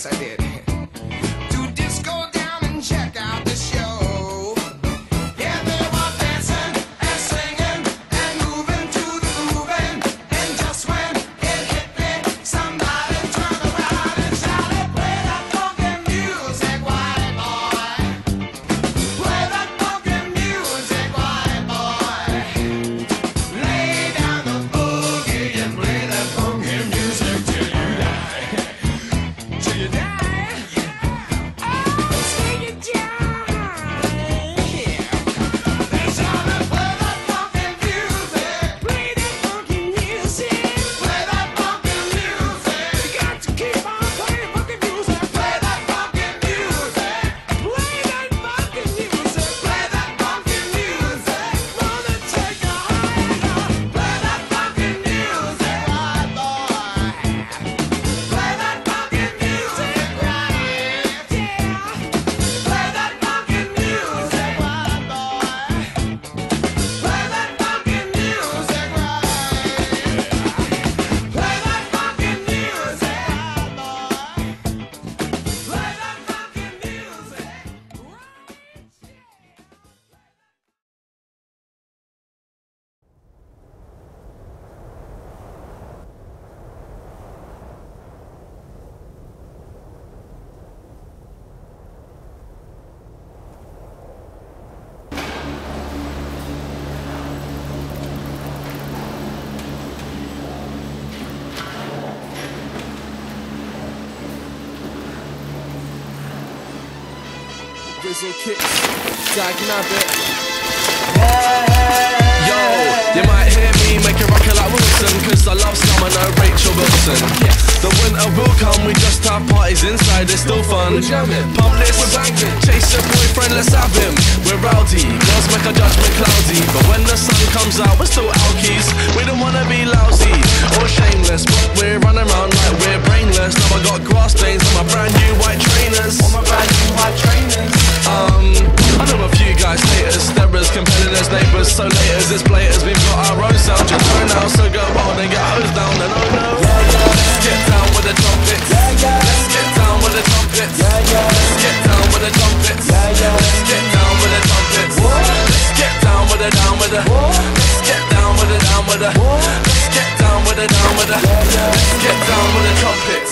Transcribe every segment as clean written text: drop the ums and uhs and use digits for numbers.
Yes, I did. To disco down and check out the show. Yeah, they were dancing and singing and moving to the grooving. And just when it hit me, somebody turned around and shouted, "Play that funky music, white boy. Play that funky music, white boy. Lay down the boogie and play that funky music till you die. Till you die. Grizzle kicks, Dag Nabbit. Yo, you might hear me make a rocker like Wilson, cause I love Scum and no Rachel Wilson. Yes. The winter will come, we just have parties inside, it's still fun. We're jamming, Pump this, we're banging. chase your boyfriend, let's have him. We're rowdy, girls make our judgment cloudy, but when the sun comes out, we're still alkies. We don't wanna be lousy or shameless, but we're running around like we're brainless. Now I got grass stains on my brand new white trainers. I know a few guys, haters, steppers, competitors, neighbours, so laters, it's blaters. We've got our own sound, just go now, so go on and get hosed down. And oh no, let's get down with the trumpets. Let's get down with the trumpets. Let's get down with the trumpets. Let's get down with the trumpets. Let's get down with the down with the. Let's get down with the down with the. Let's get down with the down with the. Let's get down with the trumpets.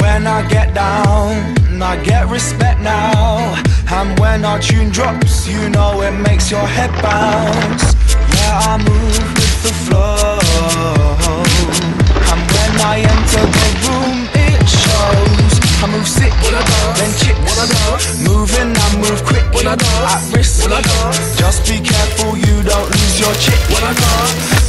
When I get down, I get respect now. And when our tune drops, you know it makes your head bounce. Yeah, I move with the flow. And when I enter the room, it shows. I move sick, then chicks. Moving, I move quick. At risk, just be careful you don't lose your chick.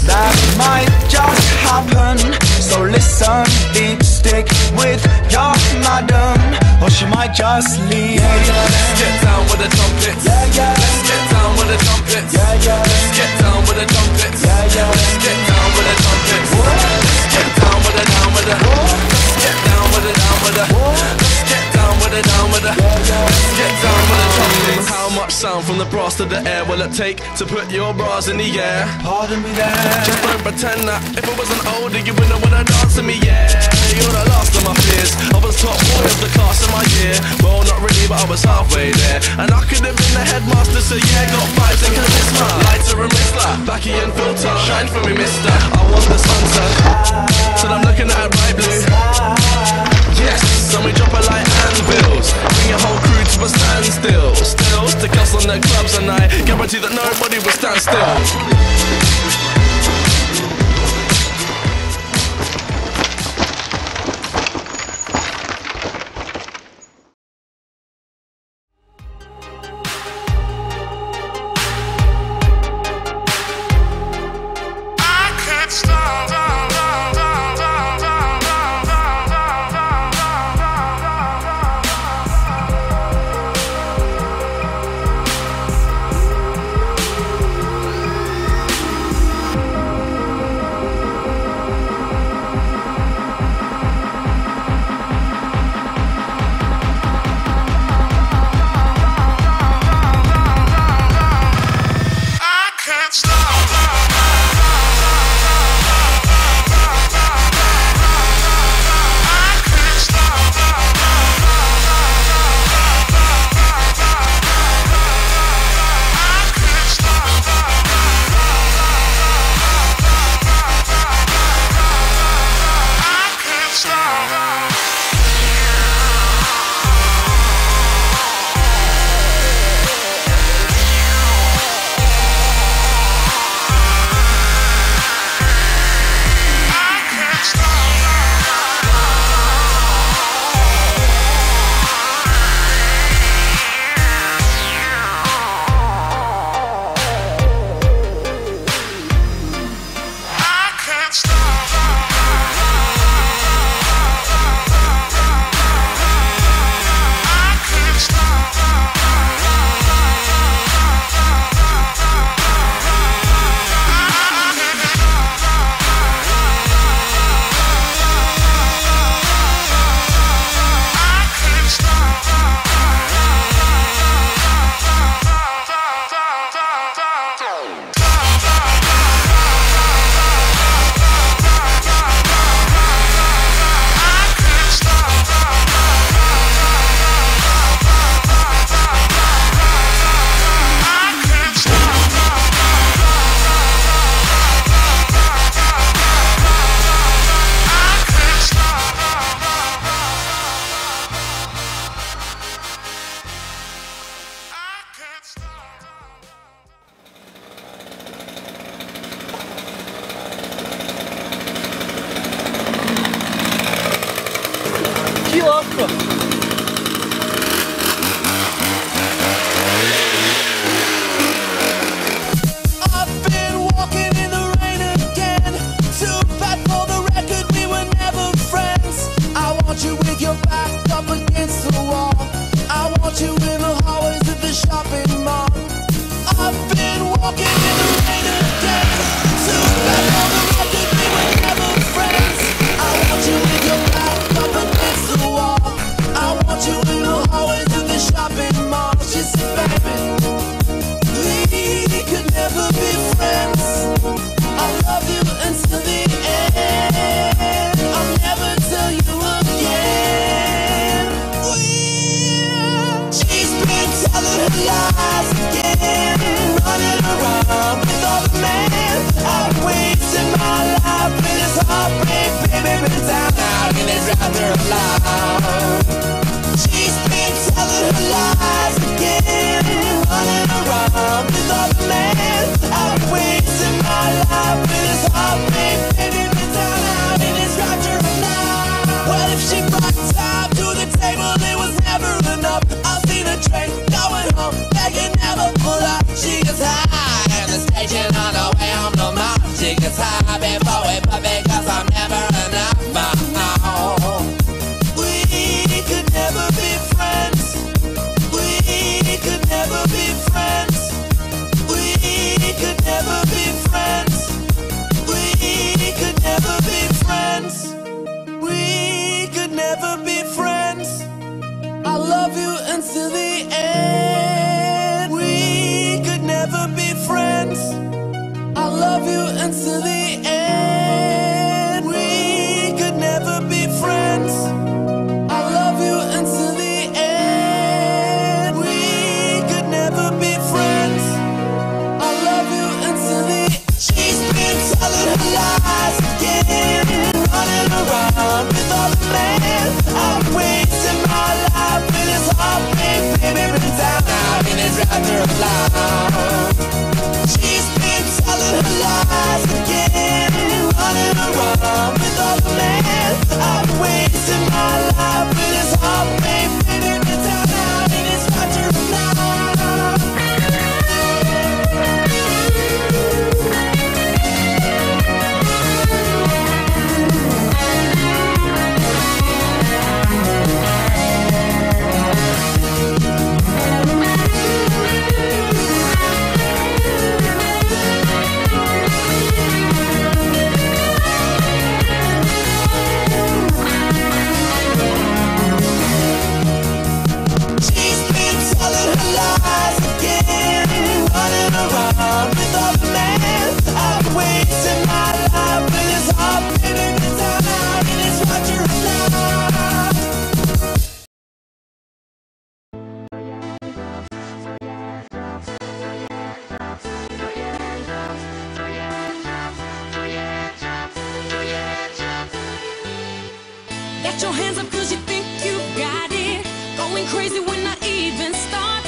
That might just happen, so listen, deep stick with your madam, or she might just leave. Let's get down with the trumpets. Let's get down with the trumpets. Let's get down with the trumpets. Let's get down with the trumpets. Let's get down with the down with the. Let's get down with the down with the. Let's get down with the down with the. Let's get down with the trumpets. How much sound from the brass to the air will it take to put your bras in the air? Pardon me there. Just don't pretend that if I wasn't older you wouldn't wanna dance to me, yeah. You're the last of my peers. I was top boy of the class in my year. Well, not really, but I was halfway there. And I could have been the headmaster, so yeah, got vibes and charisma. Lighter and Mistler, backy and filter. Shine for me, mister, I want the sunset. So I'm looking at it right blue. Yes, and we drop it like anvils. Bring your whole crew to a standstill. Still, stick us on the clubs and I guarantee that nobody will stand still. louco! I've been walking in the rain again. Too bad for the record, we were never friends. I want you with your back up against the wall. I want you in the hallways of the shopping mall. I've been walking in the rain again. Too bad for the record, we were never friends. I want you with your back up against the wall. I want you in the hallways of the shopping mall. She said, baby, we could never be friends. I love you until the end. I'll never tell you again. She's been telling her lies again, running around with all the men. I've wasted my life with this heartbreak, baby, been down out and it's rather loud. She's been telling her lies again, running around with all the men. I've wasted my life with this heartbreak, baby, been down out and it's rather loud. Well, if she brought time to the table, it was never enough. I've seen her train going home, begging never pull up. She gets high in the station on the way home no more. She gets high before we put because I'm never enough. We could never be friends. We could never be friends. We could never be friends. We could never be friends. We could never be friends. I love you until the end. We could never be friends. I love you until the end. We could never be friends. I love you until the end. We could never be friends. I love you until the. She's been telling her lies again, running around with all the men. I've wasted my life with this heartbreak, baby, been down out and it's rather loud. She's been telling her lies again, running around with all the men. I've wasted my life with this heartbreak, baby, been down out and it's rather loud. She's been telling her lies again, running around with all the men. I've wasted my life with this heart, baby, been down out and it's rather loud. Got your hands up cause you think you got it. Going crazy when I even start.